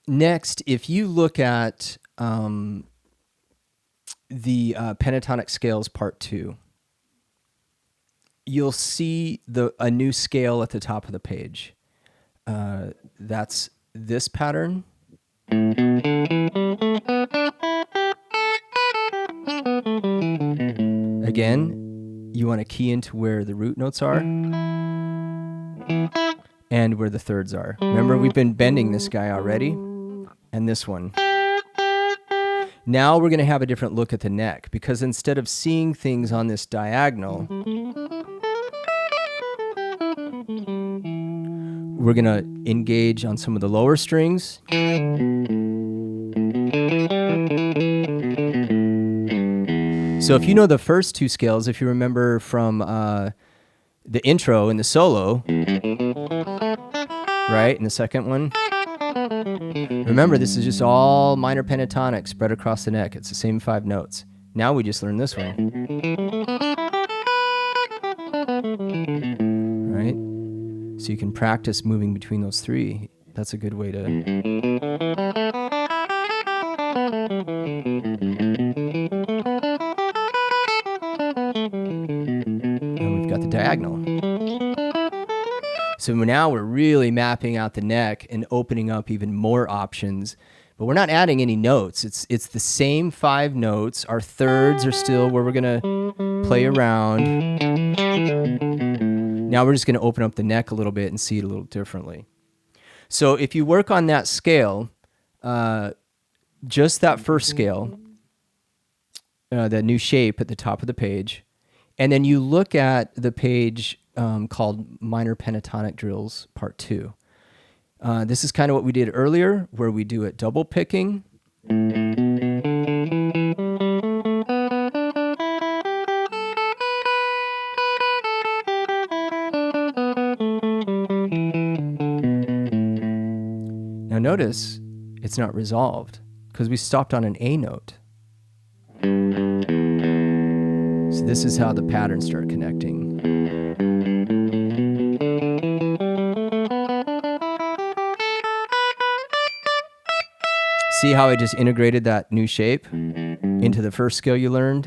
Next, if you look at the pentatonic scales part 2, you'll see a new scale at the top of the page. That's this pattern. Again, you want to key into where the root notes are and where the thirds are. Remember, we've been bending this guy already, and this one. Now we're going to have a different look at the neck, because instead of seeing things on this diagonal, we're going to engage on some of the lower strings. So if you know the first two scales, if you remember from the intro and the solo, right, and the second one, remember this is just all minor pentatonic spread across the neck. It's the same 5 notes. Now we just learn this one. Right? So you can practice moving between those 3. That's a good way to... And we've got the diagonal. So now we're really mapping out the neck and opening up even more options. But we're not adding any notes. It's the same 5 notes. Our thirds are still where we're going to play around. Now we're just going to open up the neck a little bit and see it a little differently. So if you work on that scale, just that first scale, that new shape at the top of the page, and then you look at the page called Minor Pentatonic Drills Part 2. This is kind of what we did earlier, where we do it double picking. Now notice it's not resolved because we stopped on an A note. So this is how the patterns start connecting. See how I just integrated that new shape into the first scale you learned?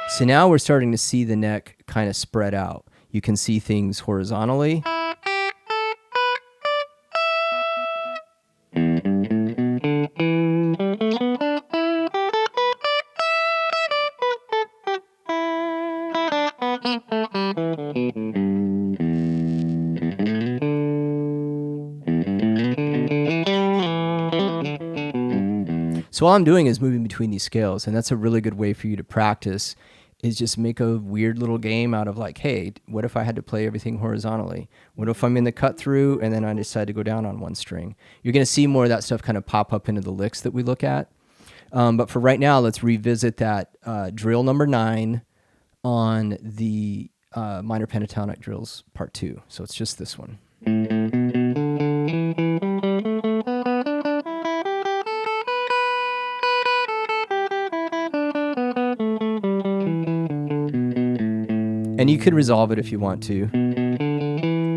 So now we're starting to see the neck kind of spread out. You can see things horizontally. So all I'm doing is moving between these scales, and that's a really good way for you to practice, is just make a weird little game out of like, hey, what if I had to play everything horizontally? What if I'm in the cut through and then I decide to go down on one string? You're going to see more of that stuff kind of pop up into the licks that we look at. But for right now, let's revisit that drill number 9 on the Minor Pentatonic Drills Part 2. So it's just this one. And you could resolve it if you want to.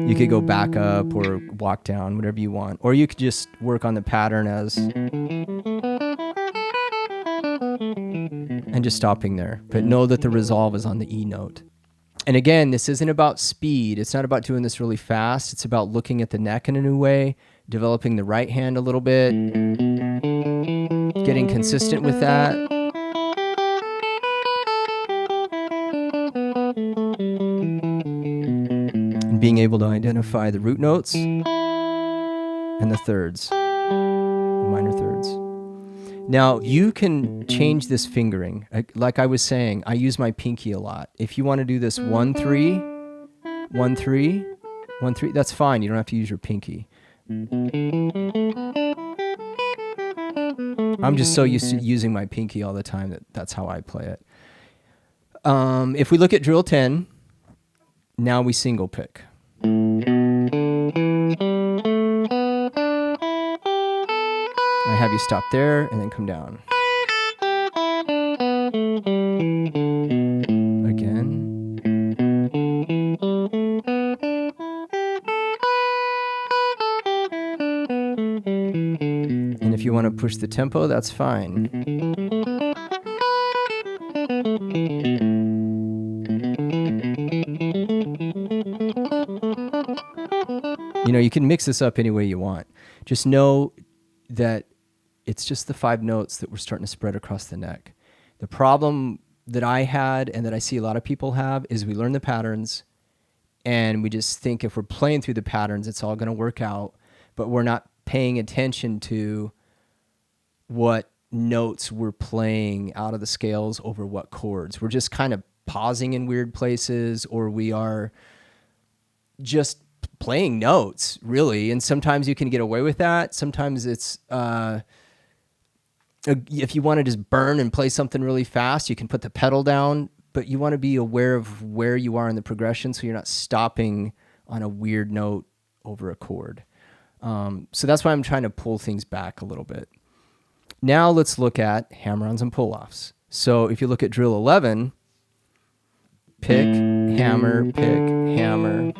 You could go back up or walk down, whatever you want. Or you could just work on the pattern as... and just stopping there. But know that the resolve is on the E note. And again, this isn't about speed. It's not about doing this really fast. It's about looking at the neck in a new way, developing the right hand a little bit, getting consistent with that. And being able to identify the root notes and the thirds, the minor thirds. Now, you can change this fingering. Like I was saying, I use my pinky a lot. If you want to do this 1-3, 1-3, 1-3, that's fine. You don't have to use your pinky. I'm just so used to using my pinky all the time that that's how I play it. If we look at drill 10, now we single pick. I have you stop there and then come down. Again. want to push the tempo, that's fine. You know, you can mix this up any way you want. Just know that it's just the 5 notes that we're starting to spread across the neck. The problem that I had and that I see a lot of people have is we learn the patterns and we just think if we're playing through the patterns, it's all going to work out, but we're not paying attention to what notes we're playing out of the scales over what chords. We're just kind of pausing in weird places, or we are just playing notes, really. And sometimes you can get away with that. Sometimes it's, if you want to just burn and play something really fast, you can put the pedal down, but you want to be aware of where you are in the progression so you're not stopping on a weird note over a chord. So that's why I'm trying to pull things back a little bit. Now let's look at hammer-ons and pull-offs. So if you look at drill 11, pick, hammer, pick, hammer.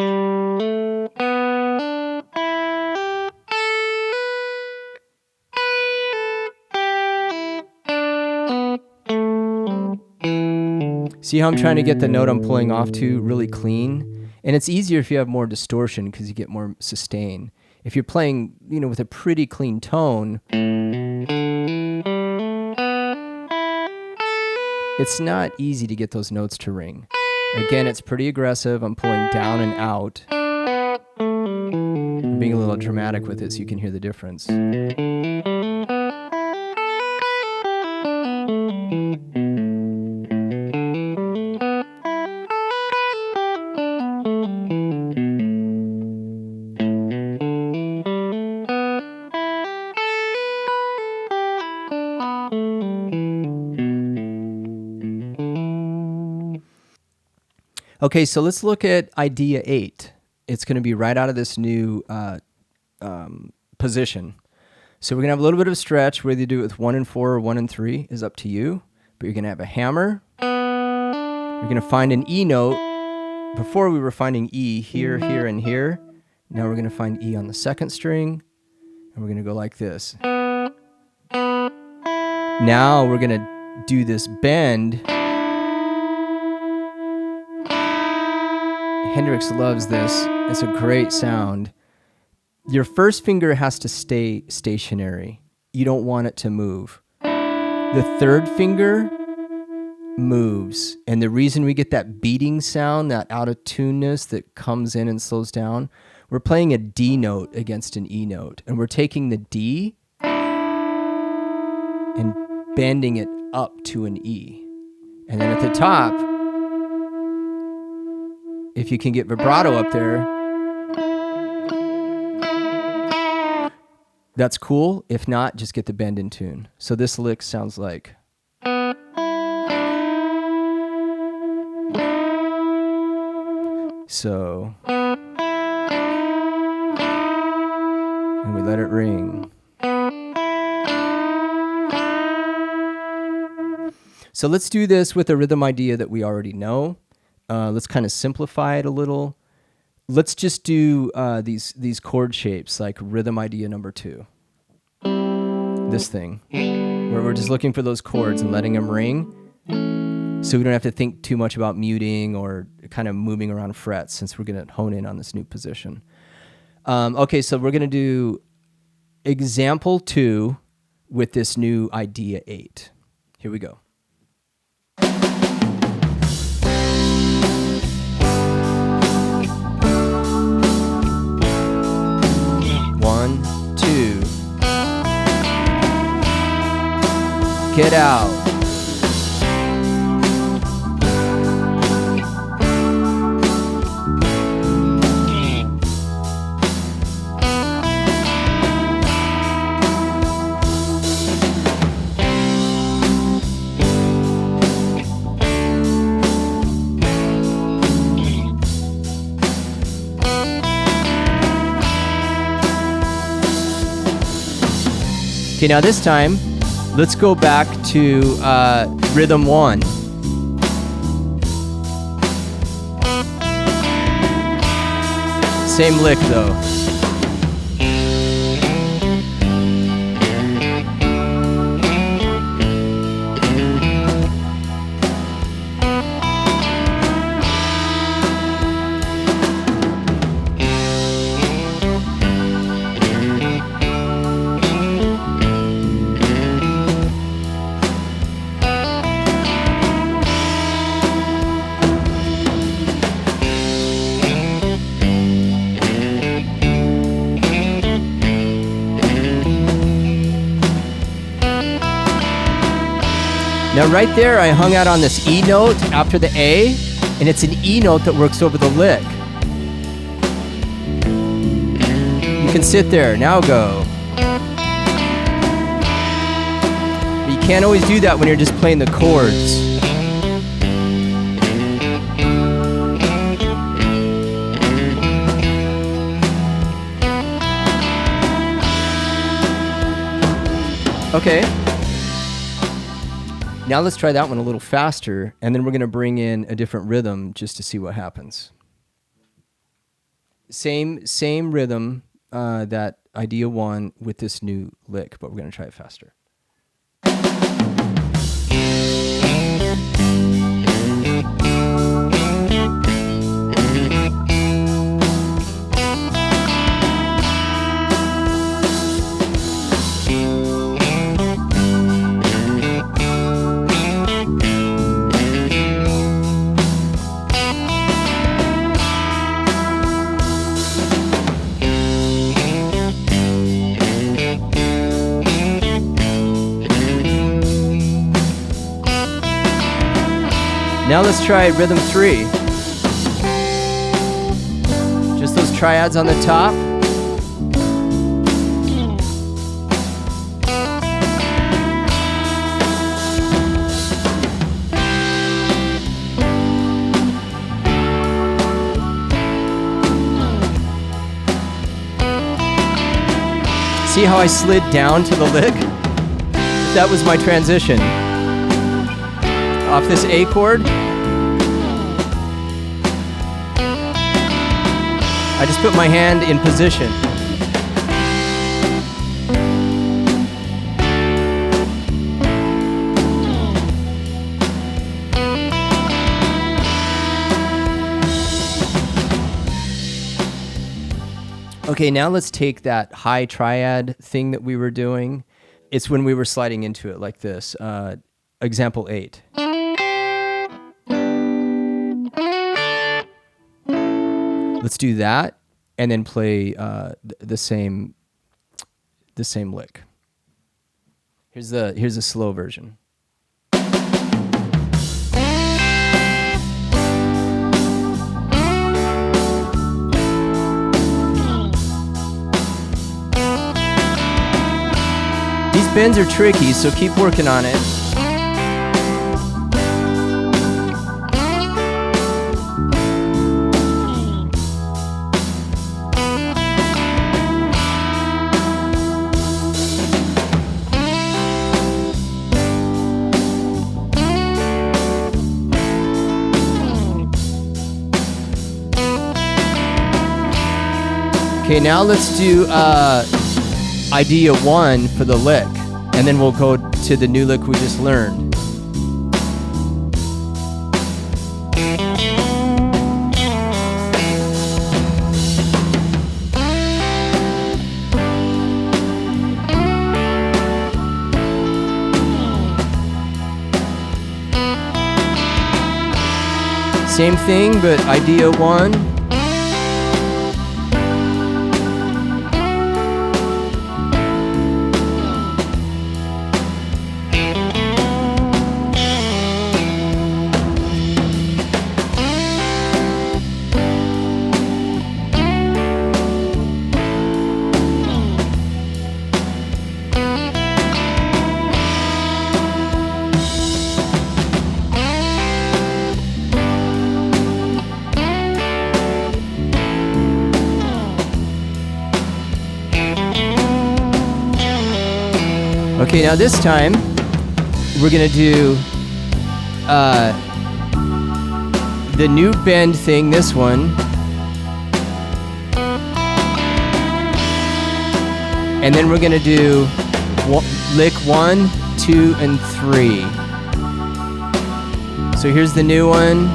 See how I'm trying to get the note I'm pulling off to really clean? And it's easier if you have more distortion because you get more sustain. If you're playing, you know, with a pretty clean tone, it's not easy to get those notes to ring. Again, it's pretty aggressive. I'm pulling down and out. I'm being a little dramatic with it so you can hear the difference. Okay, so let's look at idea 8. It's going to be right out of this new position. So we're going to have a little bit of a stretch. Whether you do it with 1 and 4 or 1 and 3 is up to you. But you're going to have a hammer. You're going to find an E note. Before we were finding E here, here, and here. Now we're going to find E on the 2nd string. And we're going to go like this. Now we're going to do this bend. Hendrix loves this. It's a great sound. Your first finger has to stay stationary. You don't want it to move. The 3rd finger moves. And the reason we get that beating sound, that out of tuneness that comes in and slows down, we're playing a D note against an E note. And we're taking the D and bending it up to an E. And then at the top, if you can get vibrato up there, that's cool. If not, just get the bend in tune. So this lick sounds like. So. And we let it ring. So let's do this with a rhythm idea that we already know. Let's kind of simplify it a little. Let's just do these chord shapes, like rhythm idea number 2. This thing, where we're just looking for those chords and letting them ring, so we don't have to think too much about muting or kind of moving around frets, since we're going to hone in on this new position. Okay, so we're going to do example 2 with this new idea 8. Here we go. 1, 2. Get out. Okay, now this time, let's go back to rhythm 1. Same lick though. Now right there, I hung out on this E note after the A, and it's an E note that works over the lick. You can sit there, now go. But you can't always do that when you're just playing the chords. Okay. Now let's try that one a little faster, and then we're going to bring in a different rhythm just to see what happens. Same rhythm, that idea one with this new lick, but we're going to try it faster. Now let's try rhythm 3. Just those triads on the top. See how I slid down to the lick? That was my transition. Off this A chord, I just put my hand in position. Okay, now let's take that high triad thing that we were doing. It's when we were sliding into it like this. Example 8. Let's do that, and then play the same lick. Here's a slow version. These bends are tricky, so keep working on it. Okay, now let's do idea 1 for the lick, and then we'll go to the new lick we just learned. Same thing, but idea 1. Okay, now this time we're gonna do the new bend thing, this one, and then we're gonna do lick 1, 2, and 3. So here's the new one.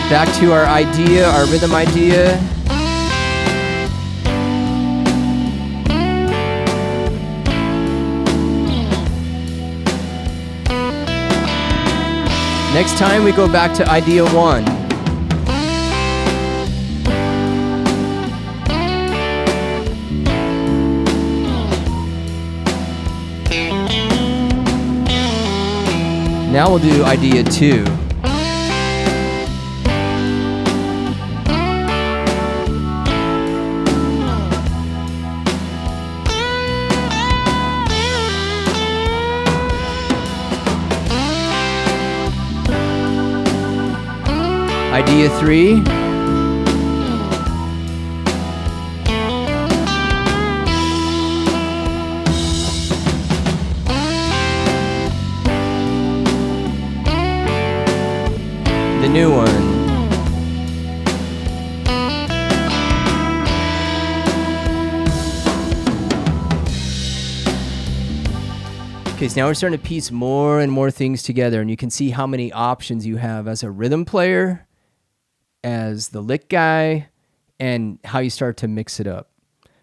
Back to our idea, our rhythm idea. Next time we go back to idea 1. Now we'll do idea 2. Idea 3. The new one. Okay, so now we're starting to piece more and more things together, and you can see how many options you have as a rhythm player, as the lick guy, and how you start to mix it up.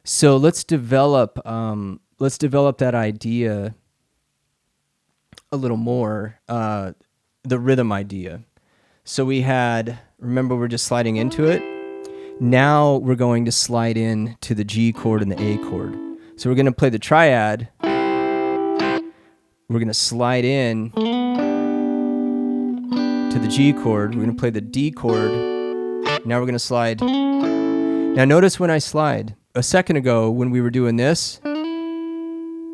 So let's develop that idea a little more, the rhythm idea. So we had, remember we're just sliding into it. Now we're going to slide in to the G chord and the A chord. So we're going to play the triad. We're going to slide in to the G chord. We're going to play the D chord. Now we're going to slide. Now notice when I slide. A second ago when we were doing this,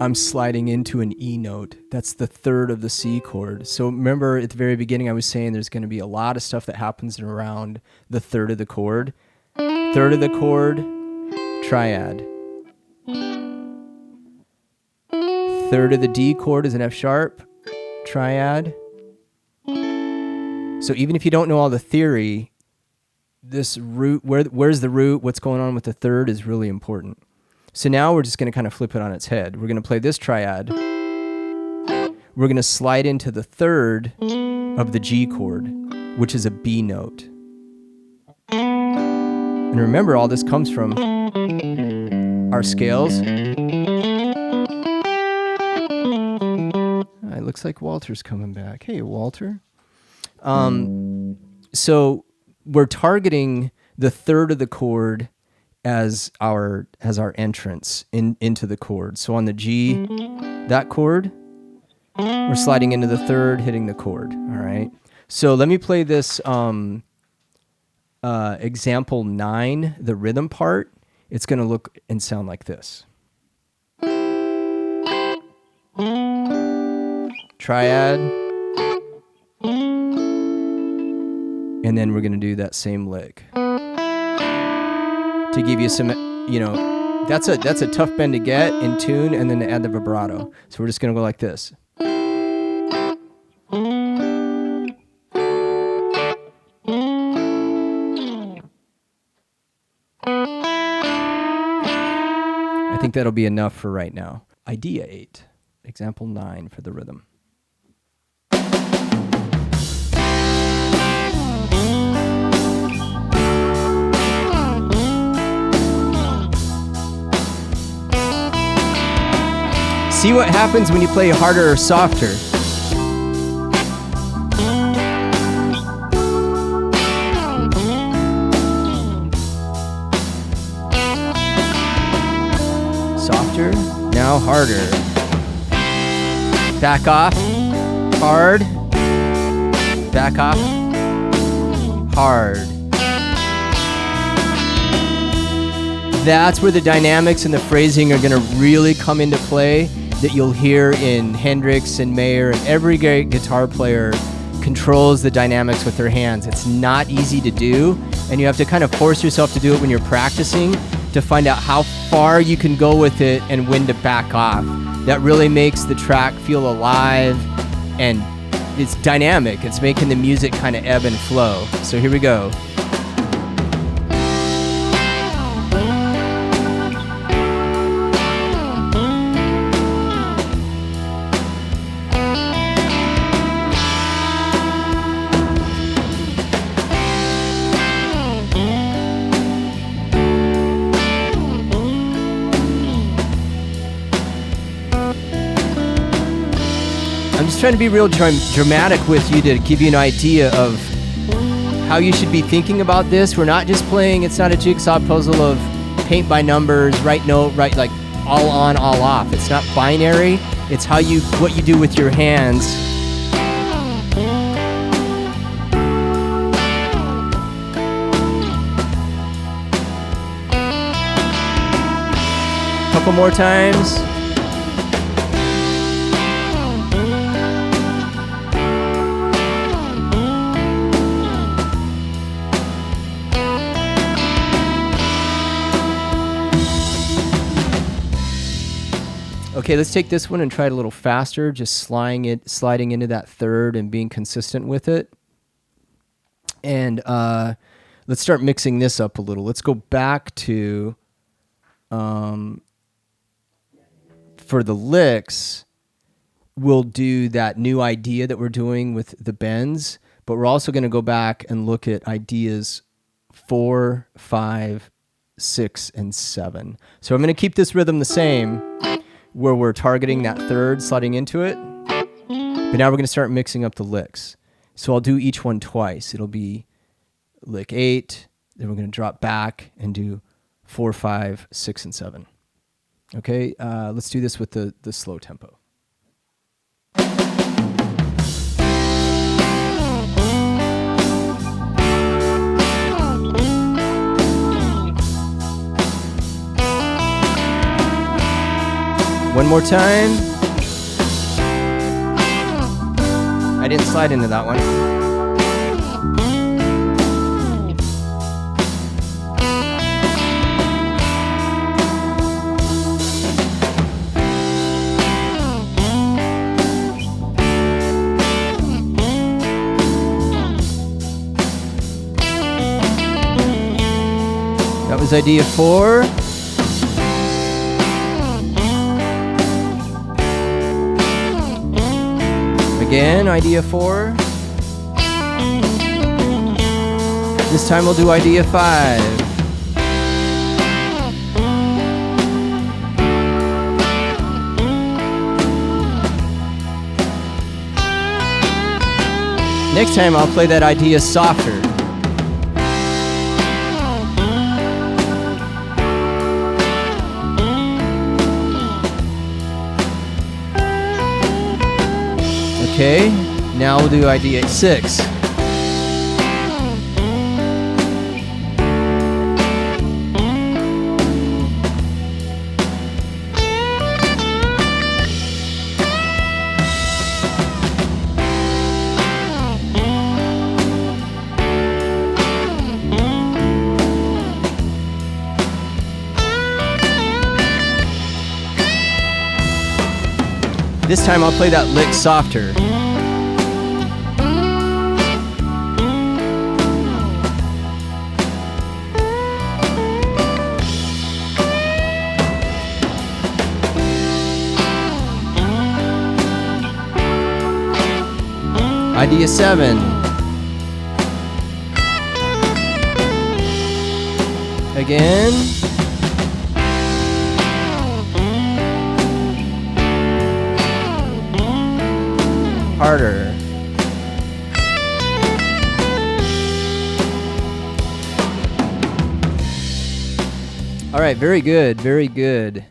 I'm sliding into an E note. That's the third of the C chord. So remember at the very beginning I was saying there's going to be a lot of stuff that happens around the third of the chord. Third of the chord, triad. Third of the D chord is an F sharp, triad. So even if you don't know all the theory, this root, where's the root, what's going on with the third is really important. So now we're just going to kind of flip it on its head. We're going to play this triad. We're going to slide into the third of the G chord, which is a B note. And remember, all this comes from our scales. It looks like Walter's coming back. Hey, Walter. So we're targeting the third of the chord as our entrance into the chord. So on the G, that chord, we're sliding into the third, hitting the chord. All right. So let me play this example 9, the rhythm part. It's going to look and sound like this. Triad. And then we're going to do that same lick. To give you some, that's a tough bend to get in tune, and then to add the vibrato. So we're just going to go like this. I think that'll be enough for right now. Idea 8, example 9 for the rhythm. See what happens when you play harder or softer. Softer, now harder. Back off, hard. Back off, hard. That's where the dynamics and the phrasing are going to really come into play, that you'll hear in Hendrix and Mayer, and every great guitar player controls the dynamics with their hands. It's not easy to do, and you have to kind of force yourself to do it when you're practicing to find out how far you can go with it and when to back off. That really makes the track feel alive, and it's dynamic. It's making the music kind of ebb and flow. So here we go. I'm just trying to be real dramatic with you to give you an idea of how you should be thinking about this. We're not just playing, it's not a jigsaw puzzle of paint by numbers, right note, right, like all on, all off. It's not binary. It's what you do with your hands couple more times. Okay, let's take this one and try it a little faster, just sliding into that third and being consistent with it. And let's start mixing this up a little. Let's go back to, for the licks, we'll do that new idea that we're doing with the bends, but we're also going to go back and look at ideas 4, 5, 6, and 7. So I'm going to keep this rhythm the same, where we're targeting that third, sliding into it. But now we're going to start mixing up the licks. So I'll do each one twice. It'll be lick 8, then we're going to drop back and do 4, 5, 6, and 7. Okay, let's do this with the slow tempo. One more time. I didn't slide into that one. That was idea 4. Again, idea 4. This time we'll do idea 5. Next time I'll play that idea softer. Okay, now we'll do idea 6. This time I'll play that lick softer. Idea 7. Again. Harder. All right, very good, very good.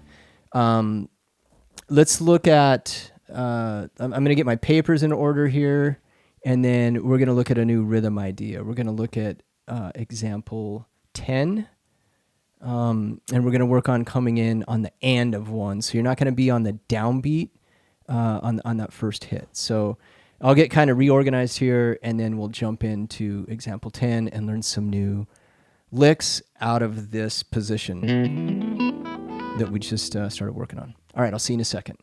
Let's look at, I'm going to get my papers in order here, and then we're going to look at a new rhythm idea. We're going to look at example 10, and we're going to work on coming in on the and of one. So you're not going to be on the downbeat on that first hit. So I'll get kind of reorganized here, and then we'll jump into example 10 and learn some new licks out of this position that we just started working on. All right, I'll see you in a second.